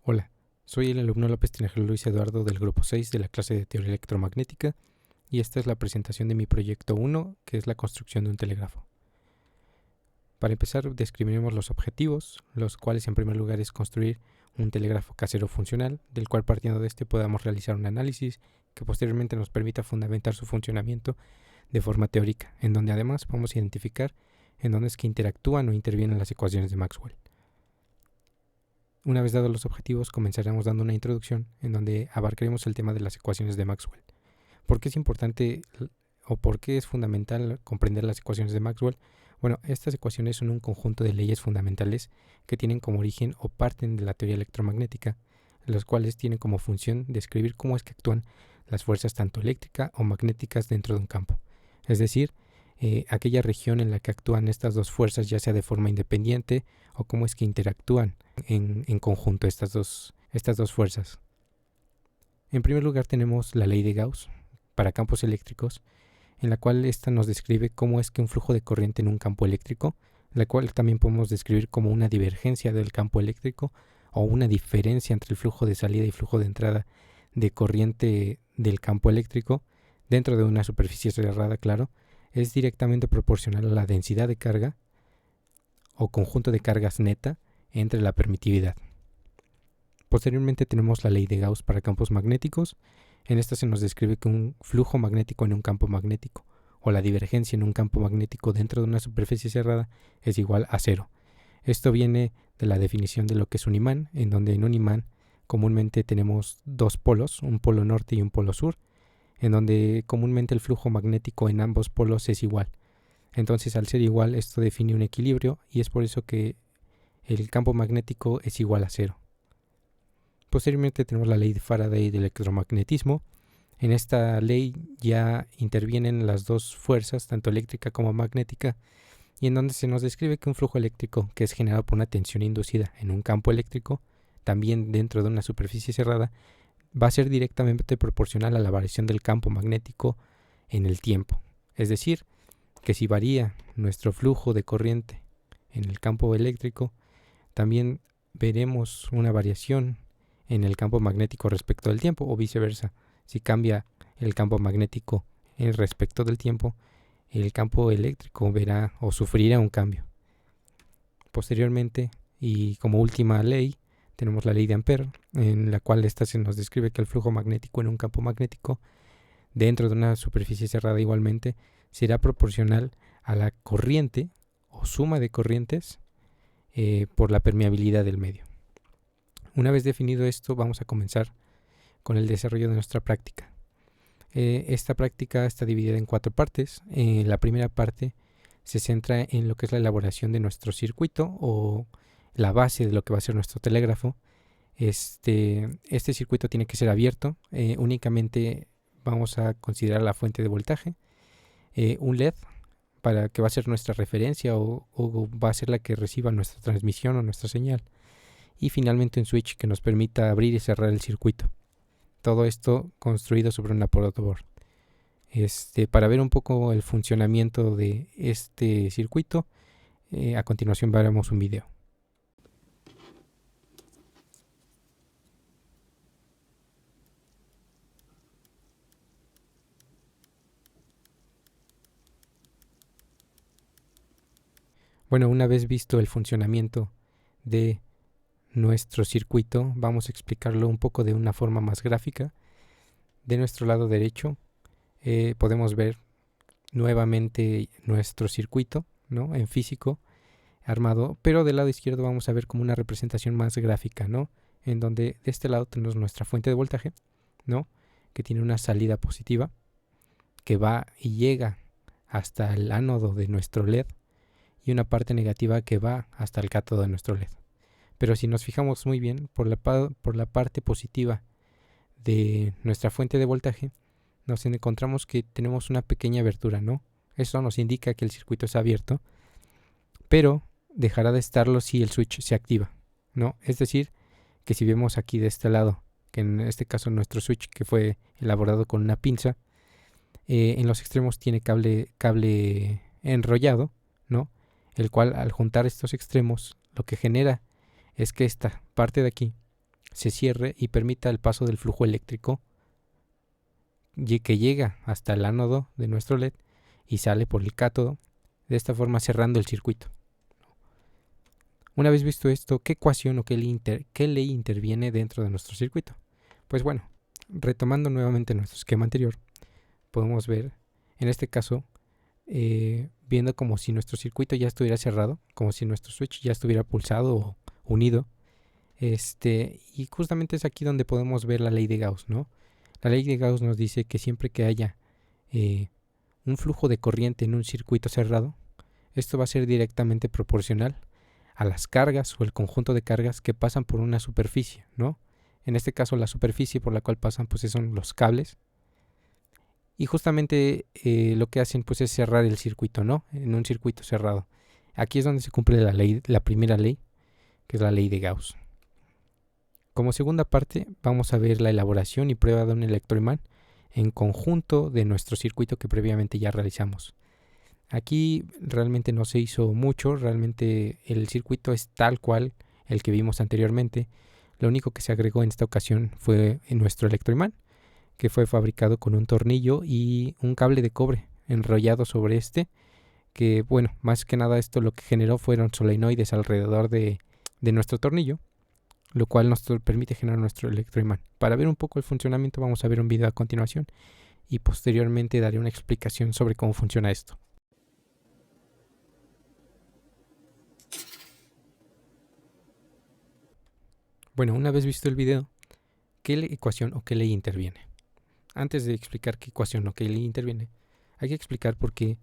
Hola, soy el alumno López Tinajero Luis Eduardo del grupo 6 de la clase de Teoría Electromagnética y esta es la presentación de mi proyecto 1, que es la construcción de un telégrafo. Para empezar, describiremos los objetivos, los cuales en primer lugar es construir un telégrafo casero funcional, del cual partiendo de este podamos realizar un análisis que posteriormente nos permita fundamentar su funcionamiento de forma teórica, en donde además podemos identificar en dónde es que interactúan o intervienen las ecuaciones de Maxwell. Una vez dados los objetivos, comenzaremos dando una introducción en donde abarcaremos el tema de las ecuaciones de Maxwell. ¿Por qué es importante o por qué es fundamental comprender las ecuaciones de Maxwell? Bueno, estas ecuaciones son un conjunto de leyes fundamentales que tienen como origen o parten de la teoría electromagnética, las cuales tienen como función describir cómo es que actúan las fuerzas tanto eléctricas o magnéticas dentro de un campo. Es decir, aquella región en la que actúan estas dos fuerzas, ya sea de forma independiente o cómo es que interactúan en conjunto estas dos fuerzas. En primer lugar tenemos la ley de Gauss para campos eléctricos, en la cual esta nos describe cómo es que un flujo de corriente en un campo eléctrico, la cual también podemos describir como una divergencia del campo eléctrico o una diferencia entre el flujo de salida y flujo de entrada de corriente del campo eléctrico dentro de una superficie cerrada, claro, es directamente proporcional a la densidad de carga o conjunto de cargas neta entre la permitividad. Posteriormente tenemos la ley de Gauss para campos magnéticos. En esta se nos describe que un flujo magnético en un campo magnético o la divergencia en un campo magnético dentro de una superficie cerrada es igual a cero. Esto viene de la definición de lo que es un imán, en donde en un imán comúnmente tenemos dos polos, un polo norte y un polo sur, en donde comúnmente el flujo magnético en ambos polos es igual. Entonces, al ser igual, esto define un equilibrio y es por eso que el campo magnético es igual a cero. Posteriormente tenemos la ley de Faraday del electromagnetismo. En esta ley ya intervienen las dos fuerzas, tanto eléctrica como magnética, y en donde se nos describe que un flujo eléctrico que es generado por una tensión inducida en un campo eléctrico, también dentro de una superficie cerrada, va a ser directamente proporcional a la variación del campo magnético en el tiempo. Es decir, que si varía nuestro flujo de corriente en el campo eléctrico, también veremos una variación en el campo magnético respecto del tiempo, o viceversa. Si cambia el campo magnético en respecto del tiempo, el campo eléctrico verá o sufrirá un cambio. Posteriormente, y como última ley, tenemos la ley de Ampère, en la cual esta se nos describe que el flujo magnético en un campo magnético dentro de una superficie cerrada igualmente será proporcional a la corriente o suma de corrientes por la permeabilidad del medio. Una vez definido esto, vamos a comenzar con el desarrollo de nuestra práctica. Esta práctica está dividida en 4 partes. La primera parte se centra en lo que es la elaboración de nuestro circuito o la base de lo que va a ser nuestro telégrafo. Este circuito tiene que ser abierto. Únicamente vamos a considerar la fuente de voltaje, un LED para que va a ser nuestra referencia o va a ser la que reciba nuestra transmisión o nuestra señal, y finalmente un switch que nos permita abrir y cerrar el circuito. Todo esto construido sobre una protoboard. Para ver un poco el funcionamiento de este circuito, a continuación veremos un video. Bueno, una vez visto el funcionamiento de nuestro circuito, vamos a explicarlo un poco de una forma más gráfica. De nuestro lado derecho podemos ver nuevamente nuestro circuito, ¿no?, en físico armado, pero del lado izquierdo vamos a ver como una representación más gráfica, ¿no?, en donde de este lado tenemos nuestra fuente de voltaje, ¿no?, que tiene una salida positiva que va y llega hasta el ánodo de nuestro LED y una parte negativa que va hasta el cátodo de nuestro LED. Pero si nos fijamos muy bien, por la parte positiva de nuestra fuente de voltaje, nos encontramos que tenemos una pequeña abertura, ¿no? Eso nos indica que el circuito está abierto, pero dejará de estarlo si el switch se activa, ¿no? Es decir, que si vemos aquí de este lado, que en este caso nuestro switch que fue elaborado con una pinza, en los extremos tiene cable enrollado, ¿no?, el cual al juntar estos extremos lo que genera es que esta parte de aquí se cierre y permita el paso del flujo eléctrico que llega hasta el ánodo de nuestro LED y sale por el cátodo, de esta forma cerrando el circuito. Una vez visto esto, ¿qué ecuación o qué ley interviene dentro de nuestro circuito? Pues bueno, retomando nuevamente nuestro esquema anterior, podemos ver, en este caso, viendo como si nuestro circuito ya estuviera cerrado, como si nuestro switch ya estuviera pulsado o unido. Y justamente es aquí donde podemos ver la ley de Gauss, ¿no? La ley de Gauss nos dice que siempre que haya un flujo de corriente en un circuito cerrado, esto va a ser directamente proporcional a las cargas o el conjunto de cargas que pasan por una superficie, ¿no? En este caso la superficie por la cual pasan pues son los cables. Y justamente lo que hacen pues es cerrar el circuito, ¿no? En un circuito cerrado. Aquí es donde se cumple la primera ley, que es la ley de Gauss. Como segunda parte vamos a ver la elaboración y prueba de un electroimán en conjunto de nuestro circuito que previamente ya realizamos. Aquí realmente no se hizo mucho, realmente el circuito es tal cual el que vimos anteriormente. Lo único que se agregó en esta ocasión fue nuestro electroimán, que fue fabricado con un tornillo y un cable de cobre enrollado sobre que bueno, más que nada esto lo que generó fueron solenoides alrededor de nuestro tornillo, lo cual nos permite generar nuestro electroimán. Para ver un poco el funcionamiento vamos a ver un video a continuación y posteriormente daré una explicación sobre cómo funciona esto. Bueno, una vez visto el video, ¿qué ecuación o qué ley interviene? Antes de explicar qué ecuación o qué ley interviene, hay que explicar por qué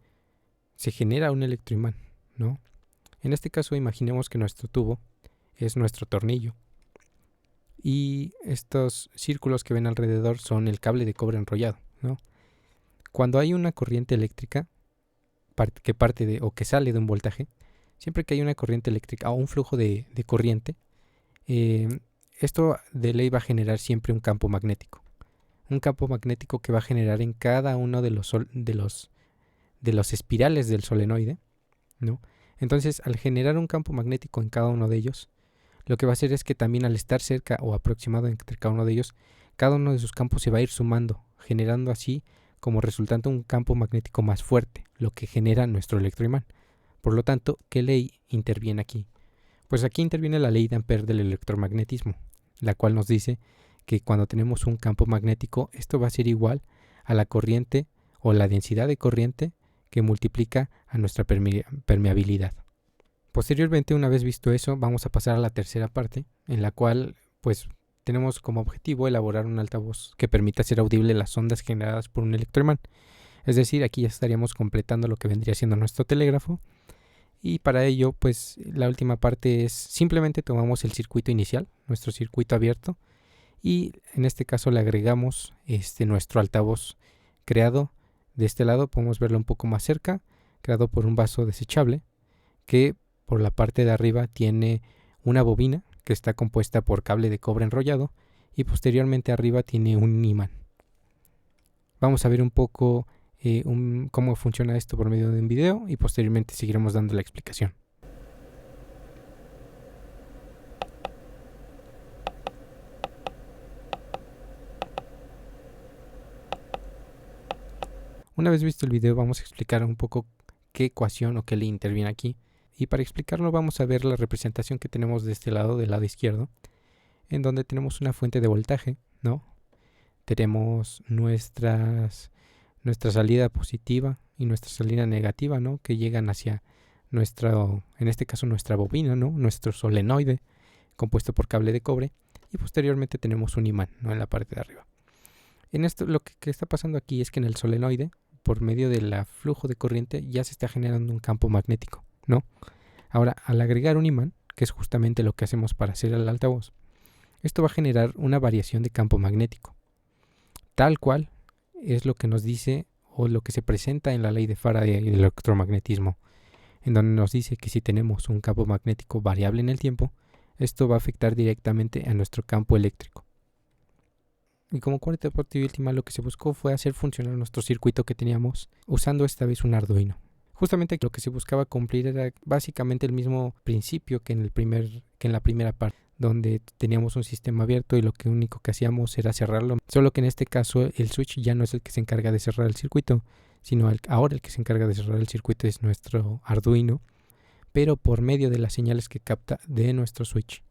se genera un electroimán, ¿no? En este caso imaginemos que nuestro tubo es nuestro tornillo y estos círculos que ven alrededor son el cable de cobre enrollado, ¿no? Cuando hay una corriente eléctrica que parte de o que sale de un voltaje, siempre que hay una corriente eléctrica o un flujo de corriente, esto de ley va a generar siempre un campo magnético. Un campo magnético que va a generar en cada uno de los espirales del solenoide, ¿no? Entonces, al generar un campo magnético en cada uno de ellos, lo que va a hacer es que también al estar cerca o aproximado entre cada uno de ellos, cada uno de sus campos se va a ir sumando, generando así como resultante un campo magnético más fuerte, lo que genera nuestro electroimán. Por lo tanto, ¿qué ley interviene aquí? Pues aquí interviene la ley de Ampère del electromagnetismo, la cual nos dice que cuando tenemos un campo magnético, esto va a ser igual a la corriente o la densidad de corriente que multiplica a nuestra permeabilidad. Posteriormente, una vez visto eso, vamos a pasar a la tercera parte, en la cual pues tenemos como objetivo elaborar un altavoz que permita hacer audible las ondas generadas por un electroimán. Es decir, aquí ya estaríamos completando lo que vendría siendo nuestro telégrafo. Y para ello, pues la última parte es simplemente tomamos el circuito inicial, nuestro circuito abierto, y en este caso le agregamos nuestro altavoz creado. De este lado podemos verlo un poco más cerca, creado por un vaso desechable, que por la parte de arriba tiene una bobina que está compuesta por cable de cobre enrollado y posteriormente arriba tiene un imán. Vamos a ver un poco cómo funciona esto por medio de un video y posteriormente seguiremos dando la explicación. Una vez visto el video vamos a explicar un poco qué ecuación o qué ley interviene aquí. Y para explicarlo vamos a ver la representación que tenemos de este lado, del lado izquierdo, en donde tenemos una fuente de voltaje, ¿no? Tenemos nuestra salida positiva y nuestra salida negativa, ¿no? Que llegan hacia en este caso nuestra bobina, ¿no? Nuestro solenoide compuesto por cable de cobre y posteriormente tenemos un imán, ¿no? En la parte de arriba. En esto lo que está pasando aquí es que en el solenoide, por medio del flujo de corriente, ya se está generando un campo magnético, ¿no? Ahora, al agregar un imán, que es justamente lo que hacemos para hacer el altavoz, esto va a generar una variación de campo magnético. Tal cual es lo que nos dice o lo que se presenta en la ley de Faraday del electromagnetismo, en donde nos dice que si tenemos un campo magnético variable en el tiempo, esto va a afectar directamente a nuestro campo eléctrico. Y como cuarta parte y última, lo que se buscó fue hacer funcionar nuestro circuito que teníamos usando esta vez un Arduino. Justamente lo que se buscaba cumplir era básicamente el mismo principio que en la primera parte, donde teníamos un sistema abierto y lo que único que hacíamos era cerrarlo. Solo que en este caso el switch ya no es el que se encarga de cerrar el circuito, sino ahora el que se encarga de cerrar el circuito es nuestro Arduino, pero por medio de las señales que capta de nuestro switch.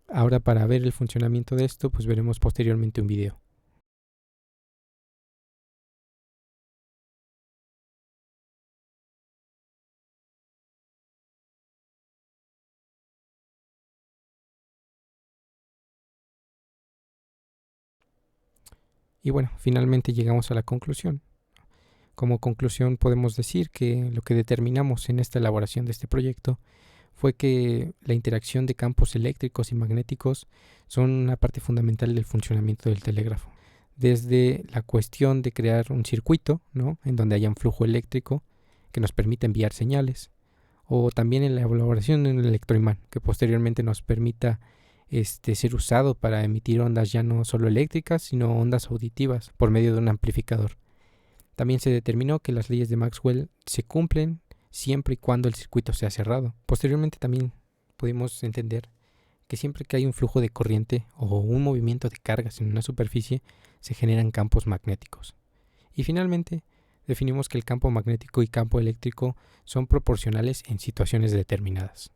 Ahora, para ver el funcionamiento de esto, pues veremos posteriormente un video. Y bueno, finalmente llegamos a la conclusión. Como conclusión podemos decir que lo que determinamos en esta elaboración de este proyecto fue que la interacción de campos eléctricos y magnéticos son una parte fundamental del funcionamiento del telégrafo. Desde la cuestión de crear un circuito, ¿no?, en donde haya un flujo eléctrico que nos permita enviar señales, o también en la elaboración de un electroimán que posteriormente nos permita ser usado para emitir ondas ya no solo eléctricas, sino ondas auditivas por medio de un amplificador. También se determinó que las leyes de Maxwell se cumplen siempre y cuando el circuito sea cerrado. Posteriormente también pudimos entender que siempre que hay un flujo de corriente o un movimiento de cargas en una superficie, se generan campos magnéticos. Y finalmente, definimos que el campo magnético y campo eléctrico son proporcionales en situaciones determinadas.